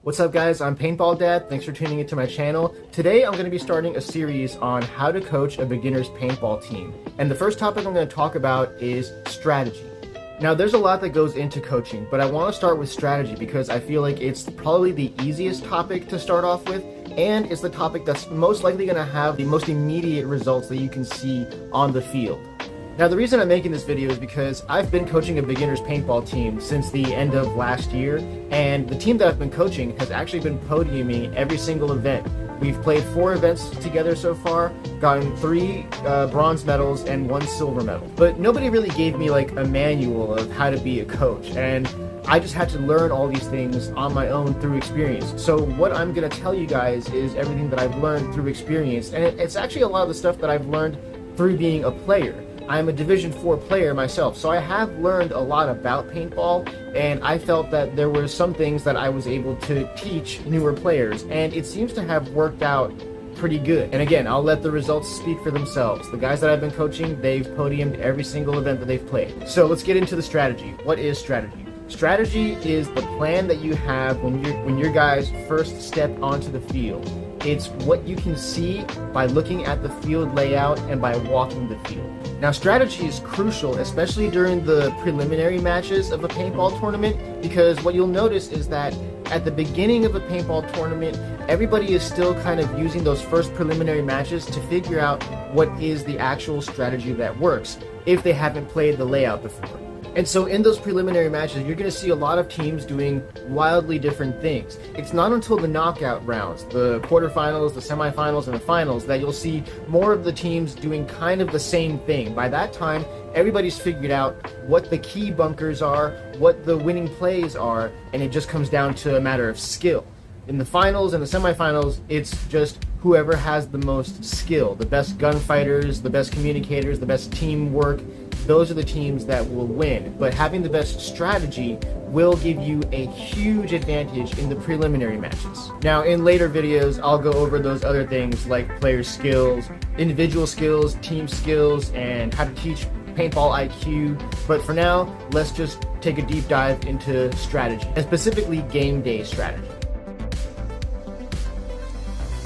What's up guys, I'm Paintball Dad, thanks for tuning into my channel. Today I'm going to be starting a series on how to coach a beginner's paintball team. And the first topic I'm going to talk about is strategy. Now there's a lot that goes into coaching, but I want to start with strategy because I feel like it's probably the easiest topic to start off with, and it's the topic that's most likely going to have the most immediate results that you can see on the field. Now the reason I'm making this video is because I've been coaching a beginner's paintball team since the end of last year, and the team that I've been coaching has actually been podiuming every single event. We've played 4 events together so far, gotten 3 bronze medals and 1 silver medal. But nobody really gave me like a manual of how to be a coach, and I just had to learn all these things on my own through experience. So what I'm going to tell you guys is everything that I've learned through experience, and it's actually a lot of the stuff that I've learned through being a player. I'm a Division 4 player myself, so I have learned a lot about paintball, and I felt that there were some things that I was able to teach newer players, and it seems to have worked out pretty good. And again, I'll let the results speak for themselves. The guys that I've been coaching, they've podiumed every single event that they've played. So let's get into the strategy. What is strategy? Strategy is the plan that you have when your guys first step onto the field. It's what you can see by looking at the field layout and by walking the field. Now strategy is crucial, especially during the preliminary matches of a paintball tournament, because what you'll notice is that at the beginning of a paintball tournament, everybody is still kind of using those first preliminary matches to figure out what is the actual strategy that works, if they haven't played the layout before. And so in those preliminary matches, you're going to see a lot of teams doing wildly different things. It's not until the knockout rounds, the quarterfinals, the semifinals, and the finals, that you'll see more of the teams doing kind of the same thing. By that time, everybody's figured out what the key bunkers are, what the winning plays are, and it just comes down to a matter of skill. In the finals and the semifinals, it's just whoever has the most skill, the best gunfighters, the best communicators, the best teamwork. Those are the teams that will win. But having the best strategy will give you a huge advantage in the preliminary matches. Now, in later videos, I'll go over those other things like player skills, individual skills, team skills, and how to teach paintball IQ. But for now, let's just take a deep dive into strategy, and specifically game day strategy.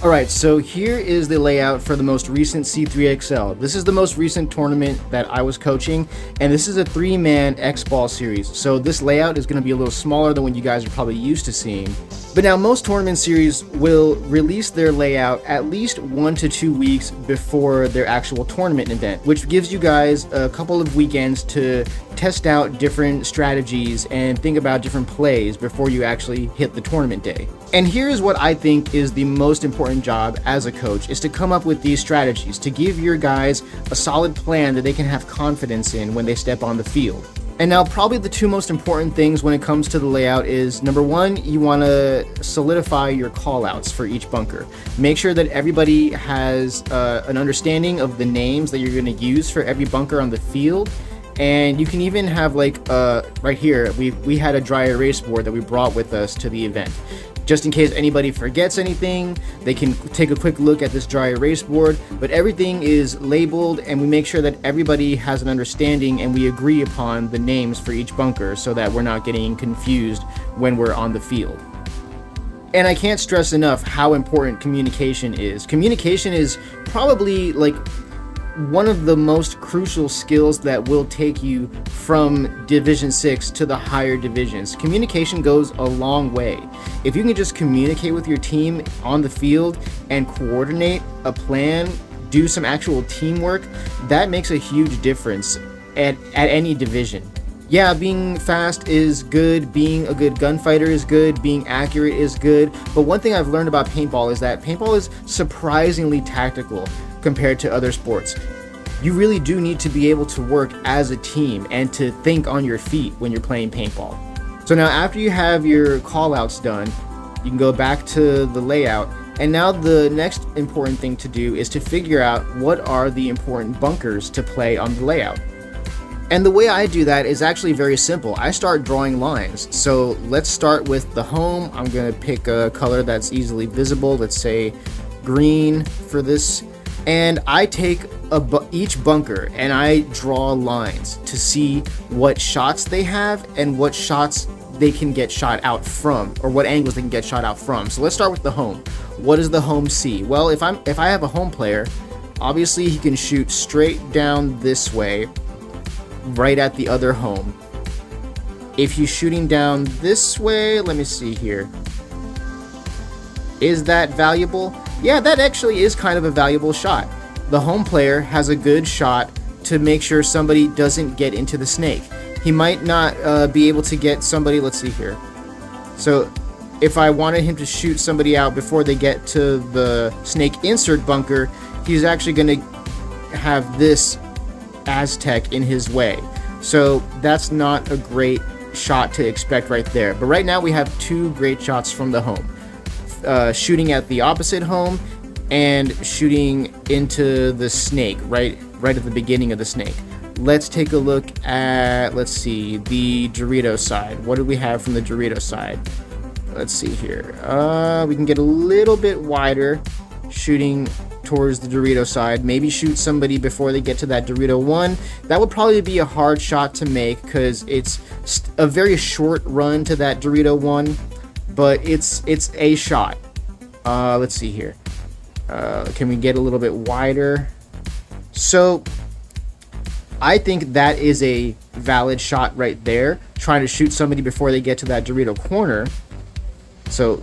Alright, so here is the layout for the most recent C3XL. This is the most recent tournament that I was coaching, and this is a 3-man X-Ball series. So this layout is going to be a little smaller than what you guys are probably used to seeing. But now most tournament series will release their layout at least 1 to 2 weeks before their actual tournament event, which gives you guys a couple of weekends to test out different strategies and think about different plays before you actually hit the tournament day. And here's what I think is the most important job as a coach, is to come up with these strategies, to give your guys a solid plan that they can have confidence in when they step on the field. And now probably the 2 most important things when it comes to the layout is, number 1, you want to solidify your callouts for each bunker. Make sure that everybody has an understanding of the names that you're going to use for every bunker on the field. And you can even have like, right here, we had a dry erase board that we brought with us to the event. Just in case anybody forgets anything, they can take a quick look at this dry erase board, but everything is labeled and we make sure that everybody has an understanding and we agree upon the names for each bunker so that we're not getting confused when we're on the field. And I can't stress enough how important communication is. Communication is probably like one of the most crucial skills that will take you from Division 6 to the higher divisions. Communication goes a long way. If you can just communicate with your team on the field and coordinate a plan, do some actual teamwork, that makes a huge difference at any division. Yeah, being fast is good, being a good gunfighter is good, being accurate is good, but one thing I've learned about paintball is that paintball is surprisingly tactical compared to other sports. You really do need to be able to work as a team and to think on your feet when you're playing paintball. So now after you have your callouts done, you can go back to the layout, and now the next important thing to do is to figure out what are the important bunkers to play on the layout. And the way I do that is actually very simple. I start drawing lines. So let's start with the home. I'm going to pick a color that's easily visible. Let's say green for this. And I take each bunker and I draw lines to see what shots they have and what shots they can get shot out from, or what angles they can get shot out from. So let's start with the home. What does the home see? Well, if I have a home player, obviously he can shoot straight down this way, right at the other home. If he's shooting down this way, let me see here. Is that valuable? Yeah, that actually is kind of a valuable shot. The home player has a good shot to make sure somebody doesn't get into the snake. He might not be able to get somebody, let's see here. So if I wanted him to shoot somebody out before they get to the snake insert bunker, he's actually going to have this Aztec in his way. So that's not a great shot to expect right there. But right now we have two great shots from the home. Shooting at the opposite home and shooting into the snake right at the beginning of the snake. Let's take a look at, let's see, the Dorito side. What do we have from the Dorito side? Let's see here. We can get a little bit wider shooting towards the Dorito side. Maybe shoot somebody before they get to that Dorito 1. That would probably be a hard shot to make because it's a very short run to that Dorito 1, but it's a shot. Let's see here. Can we get a little bit wider? So I think that is a valid shot right there, trying to shoot somebody before they get to that Dorito corner. So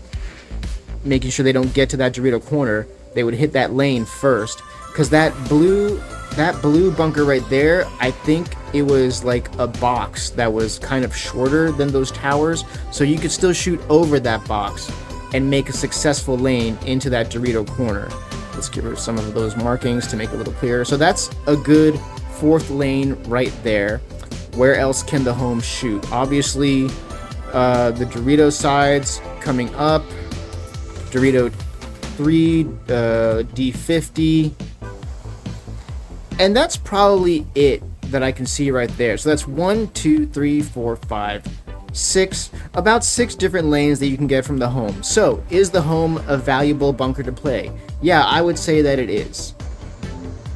making sure they don't get to that Dorito corner, they would hit that lane first, because that blue bunker right there, I think it was like a box that was kind of shorter than those towers, so you could still shoot over that box and make a successful lane into that Dorito corner. Let's get rid of some of those markings to make it a little clearer. So that's a good fourth lane right there. Where else can the home shoot? Obviously, the Dorito sides coming up. Dorito 3, D50. And that's probably it that I can see right there. So that's 1, 2, 3, 4, 5, 6, about 6 different lanes that you can get from the home. So is the home a valuable bunker to play? Yeah, I would say that it is.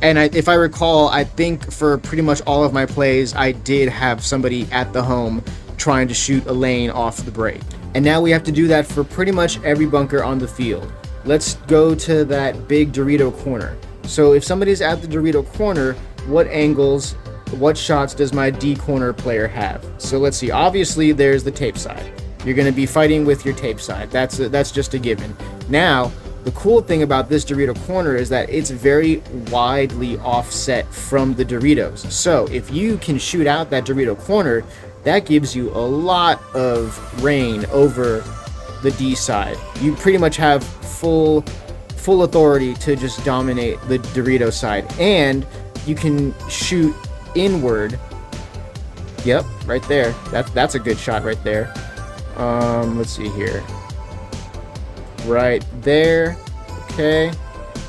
And if I recall, I think for pretty much all of my plays, I did have somebody at the home trying to shoot a lane off the break. And now we have to do that for pretty much every bunker on the field. Let's go to that big Dorito corner. So if somebody's at the Dorito corner, what angles, what shots does my D corner player have? So let's see. Obviously, there's the tape side. You're going to be fighting with your tape side. That's just a given. Now, the cool thing about this Dorito corner is that it's very widely offset from the Doritos. So if you can shoot out that Dorito corner, that gives you a lot of reign over the D side. You pretty much have full authority to just dominate the Dorito side, and you can shoot inward. Yep, right there. That's a good shot right there. Let's see here. Right there. Okay.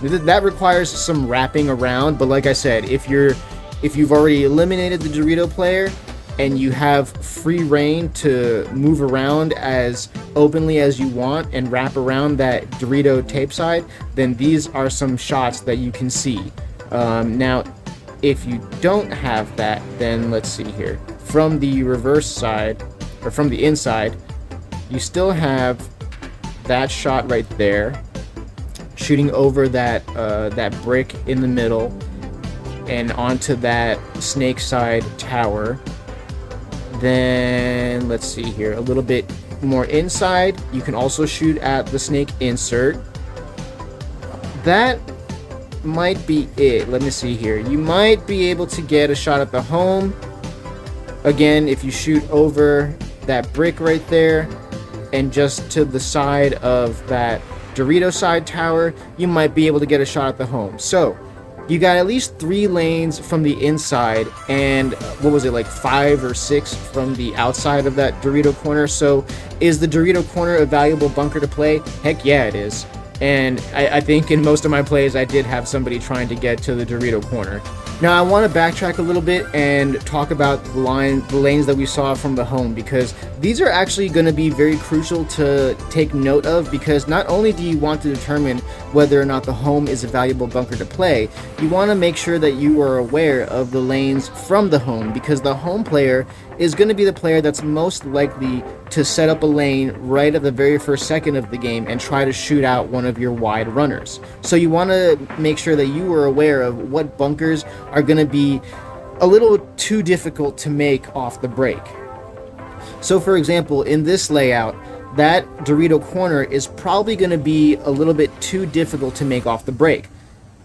That requires some wrapping around, but like I said, if you've already eliminated the Dorito player and you have free reign to move around as openly as you want and wrap around that Dorito tape side, then these are some shots that you can see. Now, if you don't have that, then let's see here. From the reverse side, or from the inside, you still have that shot right there, shooting over that brick in the middle and onto that snake side tower. Then let's see here, a little bit more inside, you can also shoot at the snake insert. That might be it. Let me see here. You might be able to get a shot at the home. Again, if you shoot over that brick right there and just to the side of that Dorito side tower, you might be able to get a shot at the home. So you got at least 3 lanes from the inside and what was it, like 5 or 6 from the outside of that Dorito corner. So is the Dorito corner a valuable bunker to play? Heck yeah, it is. And I think in most of my plays I did have somebody trying to get to the Dorito corner. Now I want to backtrack a little bit and talk about the lanes that we saw from the home, because these are actually going to be very crucial to take note of, because not only do you want to determine whether or not the home is a valuable bunker to play, you want to make sure that you are aware of the lanes from the home, because the home player is going to be the player that's most likely to set up a lane right at the very first second of the game and try to shoot out one of your wide runners. So you want to make sure that you are aware of what bunkers are going to be a little too difficult to make off the break. So for example, in this layout, that Dorito corner is probably going to be a little bit too difficult to make off the break.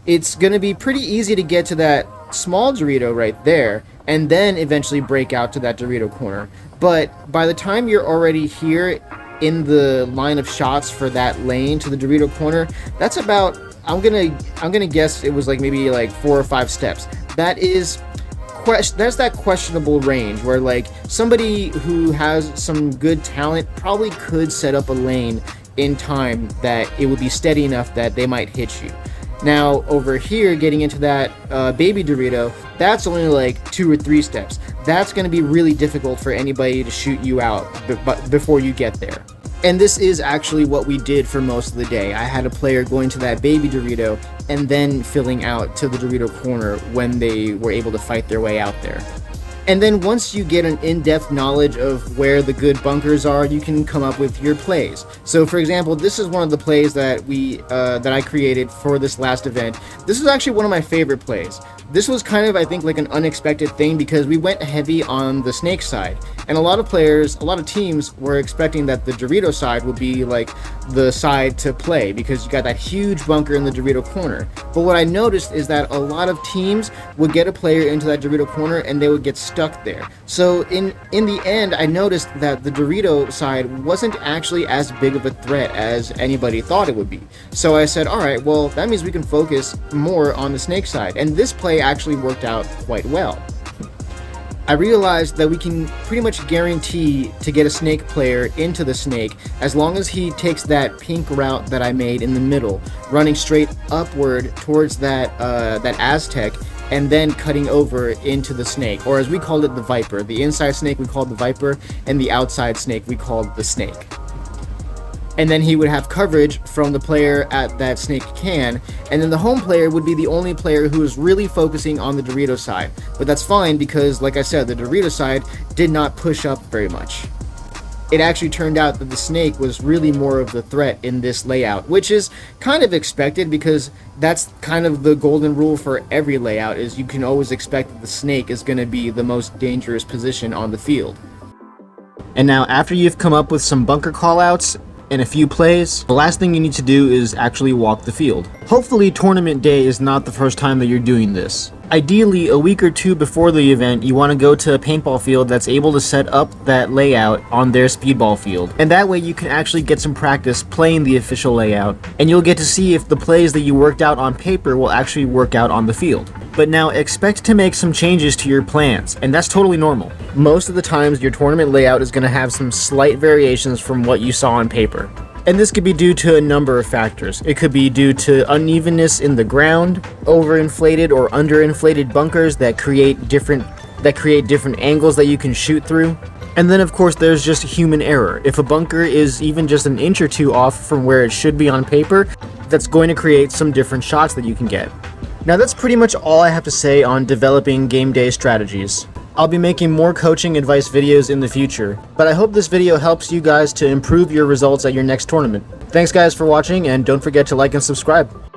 It's going to be pretty easy to get to that small Dorito right there and then eventually break out to that Dorito corner. But by the time you're already here in the line of shots for that lane to the Dorito corner, that's about, I'm gonna guess it was like maybe like 4 or 5 steps. That's that questionable range where like somebody who has some good talent probably could set up a lane in time that it would be steady enough that they might hit you. Now over here, getting into that baby Dorito, that's only like 2 or 3 steps. That's going to be really difficult for anybody to shoot you out before you get there. And this is actually what we did for most of the day. I had a player going to that baby Dorito and then filling out to the Dorito corner when they were able to fight their way out there. And then once you get an in-depth knowledge of where the good bunkers are, you can come up with your plays. So for example, this is one of the plays that I created for this last event. This is actually one of my favorite plays. This was kind of, I think, like an unexpected thing because we went heavy on the snake side. And a lot of teams were expecting that the Dorito side would be like the side to play because you got that huge bunker in the Dorito corner. But what I noticed is that a lot of teams would get a player into that Dorito corner and they would get stuck there. So in the end, I noticed that the Dorito side wasn't actually as big of a threat as anybody thought it would be. So I said, all right, well, that means we can focus more on the snake side. And this play actually worked out quite well. I realized that we can pretty much guarantee to get a snake player into the snake as long as he takes that pink route that I made in the middle, running straight upward towards that Aztec and then cutting over into the snake, or as we called it, the Viper. The inside snake we called the Viper, and the outside snake we called the Snake. And then he would have coverage from the player at that snake can, and then the home player would be the only player who is really focusing on the Dorito side. But that's fine because, like I said, the Dorito side did not push up very much. It actually turned out that the snake was really more of the threat in this layout, which is kind of expected because that's kind of the golden rule for every layout, is you can always expect that the snake is going to be the most dangerous position on the field. And now, after you've come up with some bunker callouts and a few plays, the last thing you need to do is actually walk the field. Hopefully tournament day is not the first time that you're doing this. Ideally, a week or 2 before the event, you want to go to a paintball field that's able to set up that layout on their speedball field. And that way you can actually get some practice playing the official layout, and you'll get to see if the plays that you worked out on paper will actually work out on the field. But now expect to make some changes to your plans, and that's totally normal. Most of the times your tournament layout is going to have some slight variations from what you saw on paper. And this could be due to a number of factors. It could be due to unevenness in the ground, overinflated or underinflated bunkers that create different angles that you can shoot through. And then of course there's just human error. If a bunker is even just an inch or 2 off from where it should be on paper, that's going to create some different shots that you can get. Now that's pretty much all I have to say on developing game day strategies. I'll be making more coaching advice videos in the future, but I hope this video helps you guys to improve your results at your next tournament. Thanks guys for watching, and don't forget to like and subscribe.